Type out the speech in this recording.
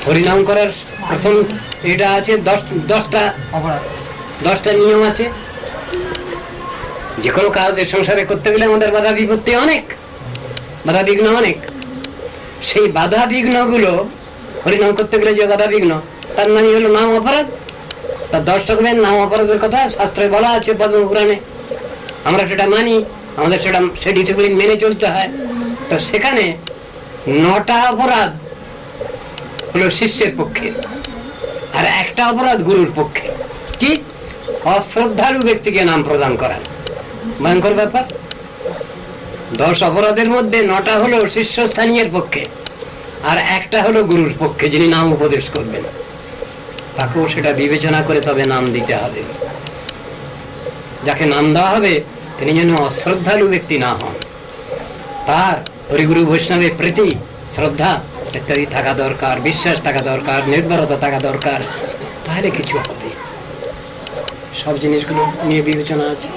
হরিনাম করার প্রথম এটা আছে 10টা নিয়ম আছে। যে কোনো কাজ সংসারে করতে গেলে আমাদের বাধা বিপত্তি অনেক, বাধা বিঘ্ন অনেক। সেই বাধা বিঘ্ন গুলো হরিনাম করতে গেলে যে বাধা বিঘ্ন, তার নামই হলো নাম অপরাধ। তার 10 রকমের নাম অপরাধের কথা শাস্ত্রে বলা আছে পদ্মপুরাণে। আমরা সেটা মানি, আমাদের সেটা সেই ডিসিপ্লিন মেনে চলতে হয়। তো সেখানে 9টা অপরাধ হলো শিষ্যের পক্ষে, আর একটা অপরাধ গুরুর পক্ষে। কি? অশ্রদ্ধালু ব্যক্তিকে নাম প্রদান করা, ভয়ঙ্কর ব্যাপার। 10 অপরাধের মধ্যে 9টা হলো শীর্ষস্থানীয়ের পক্ষে, আর একটা হলো গুরুর পক্ষে, যিনি নাম উপদেশ করবেন। তাকেও সেটা বিবেচনা করে তবে নাম দিতে হবে। যাকে নাম দেওয়া হবে তিনি যেন অশ্রদ্ধালু ব্যক্তি না হন, তার হরিগুরু বৈষ্ণবের প্রীতি শ্রদ্ধা ইত্যাদি থাকা দরকার, বিশ্বাস থাকা দরকার, নির্ভরতা থাকা দরকার, তাহলে কিছু হবে। সব জিনিসগুলো নিয়ে বিবেচনা আছে।